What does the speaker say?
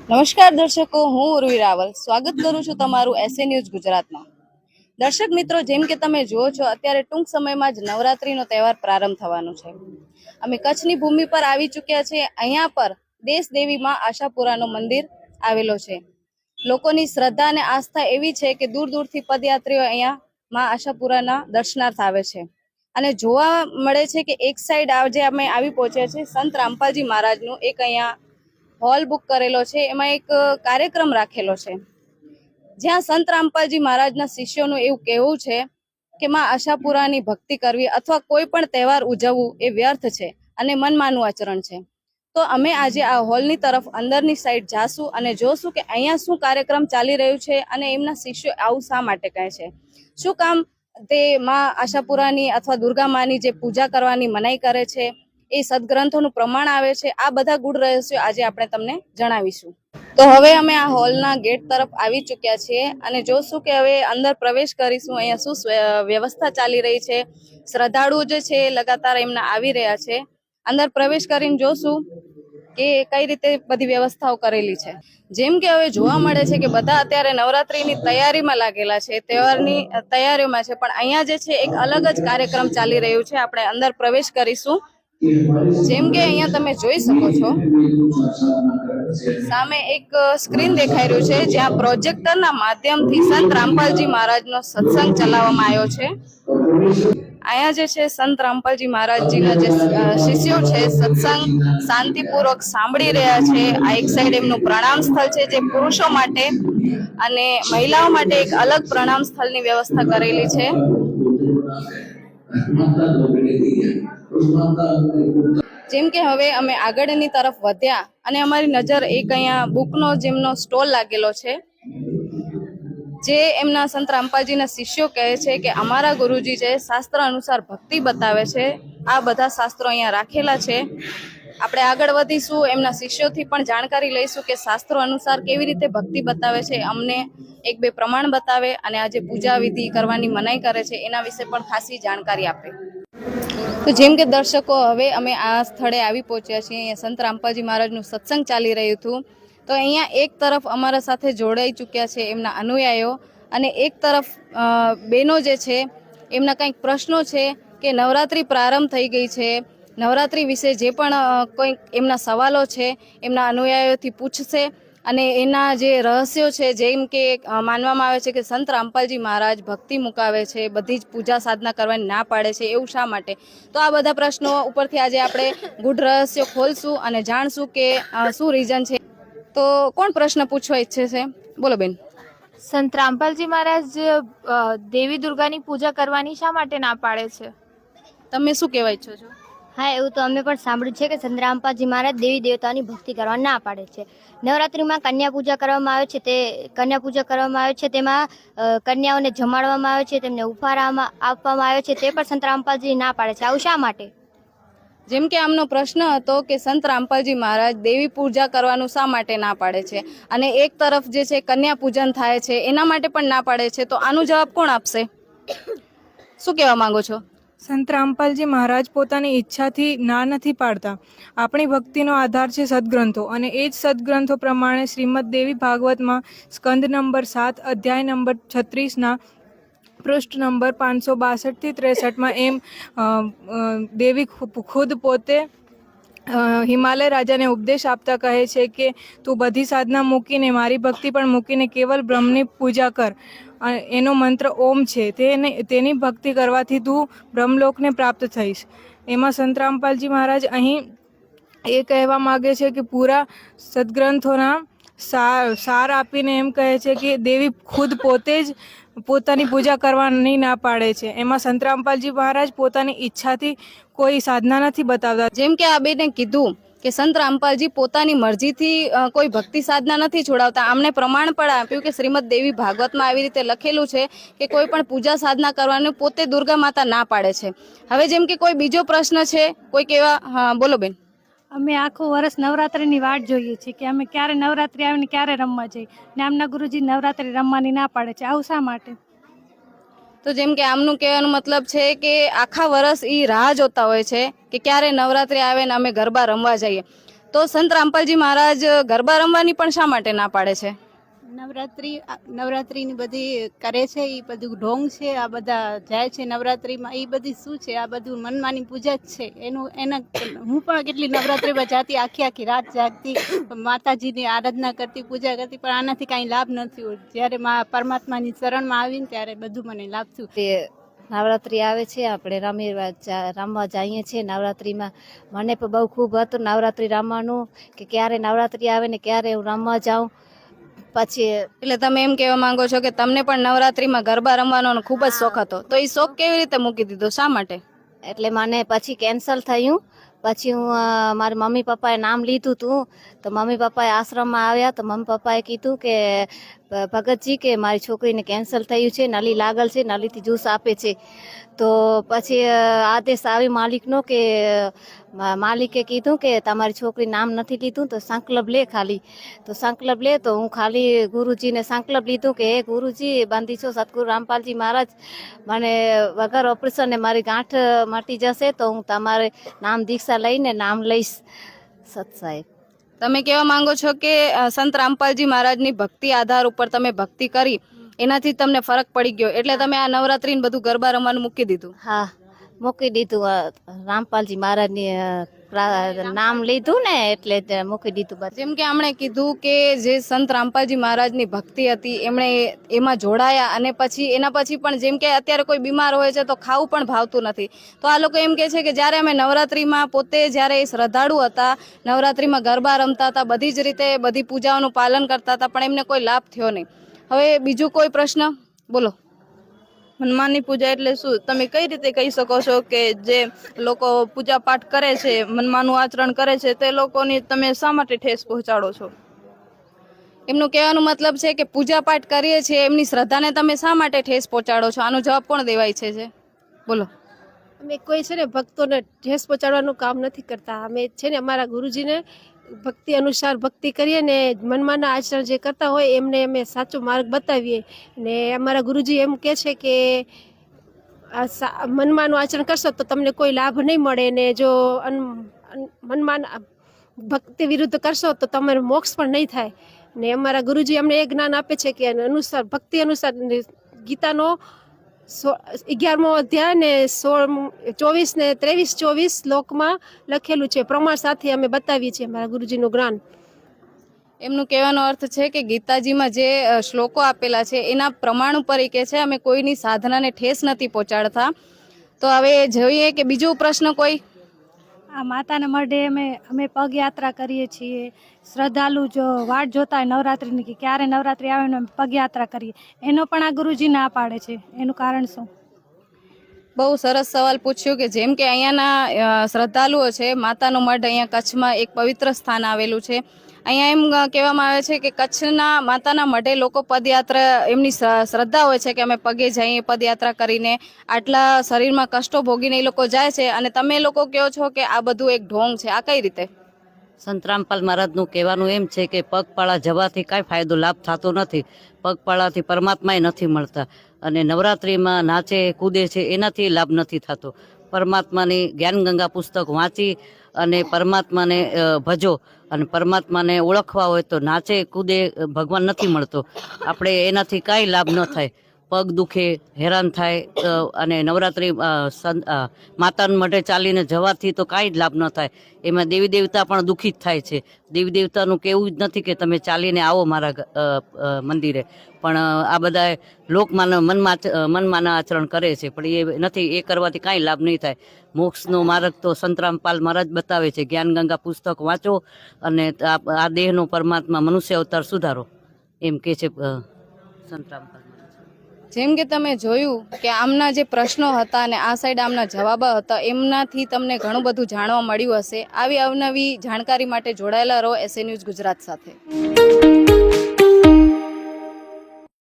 નમસ્કાર દર્શકો, હું ઉર્વી રાવલ સ્વાગત કરું છું તમારું એસએ ન્યૂઝ ગુજરાતમાં। દર્શક મિત્રો, જેમ કે તમે જુઓ છો, અત્યારે ટૂંક સમયમાં જ નવરાત્રીનો તહેવાર પ્રારંભ થવાનો છે। અમે કચ્છની ભૂમિ પર આવી ચૂક્યા છીએ। અહીંયા પર દેશ દેવી માં આશાપુરાનો મંદિર આવેલો છે। લોકોની શ્રદ્ધા અને આસ્થા એવી છે કે દૂર દૂરથી પદયાત્રીઓ અહીંયા માં આશાપુરાના દર્શનાર્થ આવે છે અને જોવા મળે છે કે એક સાઈડ આજે અમે આવી પહોંચ્યા છે સંત રામપાલજી મહારાજનું એક અહીંયા હોલ બુક કરેલો છે। એમાં એક કાર્યક્રમ રાખેલો છે જ્યાં સંત રામપાલજી મહારાજના શિષ્યોનું એવું કહેવું છે કે માં આશાપુરાની ભક્તિ કરવી અથવા કોઈ પણ તહેવાર ઉજવવું એ વ્યર્થ છે અને મનમાનું આચરણ છે। તો અમે આજે આ હોલની તરફ અંદરની સાઈડ જાશું અને જોશું કે અહીંયા શું કાર્યક્રમ ચાલી રહ્યું છે અને એમના શિષ્યો આવું શા માટે કહે છે। શું કામ તે માં આશાપુરાની અથવા દુર્ગા માની જે પૂજા કરવાની મનાઈ કરે છે, એ સદગ્રંથોનું પ્રમાણ આવે છે। આ બધા ગુડ રહસ્યો આજે આપણે તમને જણાવીશું। તો હવે અમે આ હોલના ગેટ તરફ આવી ચૂક્યા છીએ અને જોશું કે હવે અંદર પ્રવેશ કરીશું। અહીંયા શું વ્યવસ્થા ચાલી રહી છે, શ્રદ્ધાળુઓ જે છે લગાતાર એમના આવી રહ્યા છે। અંદર પ્રવેશ કરીને જોશું કે કઈ રીતે બધી વ્યવસ્થાઓ કરેલી છે। જેમ કે હવે જોવા મળે છે કે બધા અત્યારે નવરાત્રીની તૈયારીમાં લાગેલા છે, તહેવારની તૈયારીઓમાં છે, પણ અહીંયા જે છે એક અલગ જ કાર્યક્રમ ચાલી રહ્યું છે। આપણે અંદર પ્રવેશ કરીશું। જેમ કે અહીંયા તમે જોઈ શકો છો, સામે એક સ્ક્રીન દેખાઈ રહ્યું છે જ્યાં પ્રોજેક્ટરના માધ્યમથી સંત રામપાલજી મહારાજનો સત્સંગ ચલાવવામાં આવ્યો છે। અહીંયા જે છે સંત રામપાલજી મહારાજજીના જે શિષ્યો છે સત્સંગ શાંતિપૂર્વક સાંભળી રહ્યા છે। આ એક સાઈડ એમનું પ્રણામ સ્થળ છે જે પુરુષો માટે અને મહિલાઓ માટે એક અલગ પ્રણામ સ્થળની વ્યવસ્થા કરેલી છે। જેમ કે હવે અમે આગળની તરફ વધ્યા અને અમારી નજર એક અહીંયા બુકનો જેમનો સ્ટોલ લાગેલો છે, જે એમના સંત રામપાલજીના શિષ્યો કહે છે કે અમારા ગુરુજી જે શાસ્ત્ર અનુસાર ભક્તિ બતાવે છે, આ બધા શાસ્ત્રો અહીંયા રાખેલા છે। આપણે આગળ વધીશું, એમના શિષ્યોથી પણ જાણકારી લઈશું કે શાસ્ત્રો અનુસાર કેવી રીતે ભક્તિ બતાવે છે, અમને એક બે પ્રમાણ બતાવે અને આ જે પૂજા વિધિ કરવાની મનાઈ કરે છે એના વિશે પણ ખાસી જાણકારી આપે। તો જેમ કે દર્શકો, હવે અમે આ સ્થળે આવી પહોંચ્યા છીએ। અહીંયા સંત રામપાલજી મહારાજનું સત્સંગ ચાલી રહ્યું હતું। તો અહીંયા એક તરફ અમારા સાથે જોડાઈ ચૂક્યા છે એમના અનુયાયીઓ અને એક તરફ બહેનો જે છે એમના કંઈક પ્રશ્નો છે કે નવરાત્રિ પ્રારંભ થઈ ગઈ છે, નવરાત્રિ વિશે જે પણ કંઈક એમના સવાલો છે એમના અનુયાયીઓથી પૂછશે અને એના જે રહસ્યો છે, જેમ કે માનવામાં આવે છે કે સંત રામપાલજી મહારાજ ભક્તિ મુકાવે છે, બધી જ પૂજા સાધના કરવાની ના પાડે છે, એવું શા માટે? તો આ બધા પ્રશ્નો ઉપરથી આજે આપણે ગુઢ રહસ્યો ખોલશું અને જાણશું કે શું રીઝન છે। તો કોણ પ્રશ્ન પૂછવા ઈચ્છે છે? બોલો બેન। સંત રામપાલજી મહારાજ દેવી દુર્ગાની પૂજા કરવાની શા માટે ના પાડે છે? તમે શું કહેવા ઈચ્છો છો? હા, એવું તો અમે પણ સાંભળ્યું છે કે સંત રામપાલજી મહારાજ દેવી દેવતાની ભક્તિ કરવા ના પાડે છે। નવરાત્રિમાં કન્યા પૂજા કરવામાં આવે છે, તેમાં કન્યાઓને જમાડવામાં આવે છે, તેમને ઉપહાર આપવામાં આવે છે, તે પણ સંત રામપાલજી ના પાડે છે। આવું શા માટે? જેમ કે આમનો પ્રશ્ન હતો કે સંત રામપાલજી મહારાજ દેવી પૂજા કરવાનું શા માટે ના પાડે છે અને એક તરફ જે છે કન્યા પૂજન થાય છે એના માટે પણ ના પાડે છે, તો આનો જવાબ કોણ આપશે? શું કહેવા માંગો છો? સંત રામપાલજી મહારાજ પોતાની ઈચ્છાથી ના નથી પાડતા। આપણી ભક્તિનો આધાર છે સદગ્રંથો અને એ જ સદગ્રંથો પ્રમાણે શ્રીમદ દેવી ભાગવતમાં સ્કંદ નંબર 7 અધ્યાય નંબર 36ના પૃષ્ઠ નંબર 562થી 63માં એમ દેવી ખુદ પોતે હિમાલય રાજાને ઉપદેશ આપતા કહે છે કે તું બધી સાધના મૂકીને, મારી ભક્તિ પણ મૂકીને કેવલ બ્રહ્મની પૂજા કર। એનો મંત્ર ઓમ છે, તેની ભક્તિ કરવાથી તું બ્રહ્મલોકને પ્રાપ્ત થઈશ। એમાં સંત રામપાલજી મહારાજ અહીં એ કહેવા માગે છે કે પૂરા સદગ્રંથોના સાર આપીને એમ કહે છે કે દેવી ખુદ પોતે જ પોતાની પૂજા કરવાની ના પાડે છે। એમાં સંત રામપાલજી મહારાજ પોતાની ઈચ્છાથી કોઈ સાધના નથી બતાવતા। જેમ કે આ બેને કીધું કે સંત રામપાલજી પોતાની મરજીથી કોઈ ભક્તિ સાધના નથી છોડાવતા। આમને પ્રમાણ પણ આપ્યું કે શ્રીમદ દેવી ભાગવતમાં આવી રીતે લખેલું છે કે કોઈ પણ પૂજા સાધના કરવાનું પોતે દુર્ગા માતા ના પાડે છે। હવે જેમ કે કોઈ બીજો પ્રશ્ન છે, કોઈ કેવા? હા, બોલો બેન। અમે આખું વર્ષ નવરાત્રિની વાટ જોઈએ છીએ કે અમે ક્યારે નવરાત્રિ આવીને ક્યારે રમવા જઈએ, ને આમના ગુરુજી નવરાત્રિ રમવાની ના પાડે છે, આવું શા માટે? તો જેમ કે આમનું કહેવાનો મતલબ છે કે આખા વર્ષ એ રાહ જોતા હોય છે કે ક્યારે નવરાત્રિ આવે ને અમે ગરબા રમવા જઈએ। તો સંત રામપાલજી મહારાજ ગરબા રમવાની પણ શા માટે ના પાડે છે? નવરાત્રીની બધી કરે છે, એ બધું ઢોંગ છે, આ બધા જાય છે નવરાત્રીમાં, એ બધી શું છે, આ બધું મનમાની પૂજા જ છે. હું પણ કેટલી નવરાત્રીમાં જાતી, આખી રાત જાગતી, માતાજીની આરાધના કરતી, પૂજા કરતી, પણ આનાથી કાંઈ લાભ નથી. જ્યારે પરમાત્માની શરણમાં આવીને ત્યારે બધું મને લાભ થયું. નવરાત્રિ આવે છે, આપણે રમવા જઈએ છીએ નવરાત્રિમાં. મને પણ બહુ ખૂબ હતું નવરાત્રિ રમવાનું, કે ક્યારે નવરાત્રિ આવે ને ક્યારે હું રમવા જાઉં. પછી એટલે તમે એમ કહેવા માંગો છો કે તમને પણ નવરાત્રીમાં ગરબા રમવાનો ખૂબ જ શોખ હતો, તો એ શોખ કેવી રીતે મૂકી દીધો, શા માટે? એટલે મને પછી કેન્સલ થયું. પછી હું મારા મમ્મી પપ્પાએ નામ લીધું હતું, તો મમ્મી પપ્પાએ આશ્રમમાં આવ્યા, તો મમ્મી પપ્પાએ કીધું કે ભગતજી કે મારી છોકરીને કેન્સલ થયું છે, નલી લાગલ છે, નલીથી જ્યુસ આપે છે. તો પછી આદેશ આવી માલિકનો કે માલિકે કીધું કે તમારી છોકરી નામ નથી લીધું તો સંકલ્પ લે ખાલી. તો સંકલ્પ લે, તો હું ખાલી ગુરુજીને સંકલ્પ લીધું કે હે ગુરુજી, બાંધી છો સદગુરુ રામપાલજી મહારાજ, મને વગર ઓપરેશને મારી ગાંઠ મટી જશે તો હું તમારે નામ દીક્ષા લઈને નામ લઈશ. સત સાહેબ, તમે કહેવા માંગો છો કે સંત રામપાલજી મહારાજની ભક્તિ આધાર ઉપર તમે ભક્તિ કરી, એનાથી તમને ફરક પડી ગયો, એટલે તમે આ નવરાત્રી બધું ગરબા રમવાનું મૂકી દીધું? હા, મૂકી દીધું. રામપાલજી મહારાજની નામ લીધું ને એટલે મૂકી દીધું. જેમ કે આપણે કીધું કે જે સંત રામપાલજી મહારાજની ભક્તિ હતી, એમણે એમાં જોડાયા, અને પછી એના પછી પણ જેમ કે અત્યારે કોઈ બીમાર હોય છે તો ખાવું પણ ભાવતું નથી, તો આ લોકો એમ કહે છે કે જ્યારે અમે નવરાત્રિમાં પોતે જ્યારે શ્રદ્ધાળુ હતા, નવરાત્રિમાં ગરબા રમતા હતા, બધી જ રીતે બધી પૂજાઓનું પાલન કરતા હતા, પણ એમને કોઈ લાભ થયો નહીં. હવે બીજું કોઈ પ્રશ્ન બોલો. મનમાની પૂજા એટલે શું? તમે કઈ રીતે કહી શકો છો કે જે લોકો પૂજા પાઠ કરે છે, મનમાનું આચરણ કરે છે, તે લોકોની તમે શા માટે ઠેસ પહોંચાડો છો? એમનું કહેવાનું મતલબ છે કે પૂજા પાઠ કરીએ છીએ, એમની શ્રદ્ધાને તમે શા માટે ઠેસ પહોંચાડો છો? આનો જવાબ કોણ દેવાય છે? બોલો. અમે કોઈ છે ને ભક્તોને ઠેસ પહોંચાડવાનું કામ નથી કરતા. અમે છે ને અમારા ગુરુજીને ભક્તિ અનુસાર ભક્તિ કરીએ ને મનમાના આચરણ જે કરતા હોય એમને અમે સાચો માર્ગ બતાવીએ. ને અમારા ગુરુજી એમ કહે છે કે મનમાનું આચરણ કરશો તો તમને કોઈ લાભ નહીં મળે, ને જો મનમાન ભક્તિ વિરુદ્ધ કરશો તો તમારે મોક્ષ પણ નહીં થાય. ને અમારા ગુરુજી અમને એ જ્ઞાન આપે છે કે અનુસાર ભક્તિ અનુસાર ગીતાનો 11મો અધ્યાય ને 24 ને 23-24 શ્લોકમાં લખેલું છે. પ્રમાણ સાથે અમે બતાવીએ છીએ અમારા ગુરુજીનું જ્ઞાન. એમનું કહેવાનો અર્થ છે કે ગીતાજીમાં જે શ્લોકો આપેલા છે એના પ્રમાણ ઉપર એ કહે છે અમે કોઈની સાધનાને ઠેસ નથી પહોંચાડતા. તો હવે જોઈએ કે બીજો પ્રશ્ન કોઈ? આ માતાના મઢે અમે પગયાત્રા કરીએ છીએ. શ્રદ્ધાળુ જો વાટ જોતા હોય નવરાત્રિની કે ક્યારે નવરાત્રિ આવે ને પગયાત્રા કરીએ, એનો પણ આ ગુરુજી ના પાડે છે, એનું કારણ શું? બહુ સરસ સવાલ પૂછ્યો કે જેમ કે અહીંયાના શ્રદ્ધાળુઓ છે, માતાનો મઢ અહીંયા કચ્છમાં એક પવિત્ર સ્થાન આવેલું છે. અહીંયા એમ કહેવામાં આવે છે કે કચ્છના માતાના મઢે લોકો પદયાત્રા, એમની શ્રદ્ધા હોય છે કે અમે પગે જઈએ, પદયાત્રા કરીને આટલા શરીરમાં કષ્ટો ભોગીને એ લોકો જાય છે, અને તમે લોકો કહો છો કે આ બધું એક ઢોંગ છે. આ કઈ રીતે? સંત રામપાલ મહારાજનું કહેવાનું એમ છે કે પગપાળા જવાથી કાંઈ ફાયદો લાભ થતો નથી, પગપાળાથી પરમાત્માએ નથી મળતા, અને નવરાત્રિમાં નાચે કૂદે છે એનાથી લાભ નથી થતો. પરમાત્માની જ્ઞાનગંગા પુસ્તક વાંચી અને પરમાત્માને ભજો, અને પરમાત્માને ઓળખવા હોય તો નાચે કૂદે ભગવાન નથી મળતો. આપણે એનાથી કાંઈ લાભ ન થાય, પગ દુખે, હેરાન થાય, અને નવરાત્રિ માતાના મઢે ચાલીને જવાથી તો કાંઈ જ લાભ ન થાય. એમાં દેવી દેવતા પણ દુઃખિત થાય છે. દેવી દેવતાનું કહેવું જ નથી કે તમે ચાલીને આવો મારા મંદિરે, પણ આ બધા મનમાના આચરણ કરે છે, પણ એ નથી, એ કરવાથી કાંઈ લાભ નહીં થાય. મોક્ષનો માર્ગ તો સંત રામપાલ મહારાજ બતાવે છે. જ્ઞાનગંગા પુસ્તક વાંચો અને આ દેહનો પરમાત્મા મનુષ્ય અવતાર સુધારો, એમ કે છે સંત રામપાલ. જેમ કે તમે જોયું કે આમના જે પ્રશ્નો હતા અને આ સાઈડ આમના જવાબ હતા, એમનાથી તમને ઘણું બધું જાણવા મળ્યું હશે. આવી અવનવી જાણકારી માટે જોડાયેલા રહો એસએ ન્યૂઝ ગુજરાત સાથે.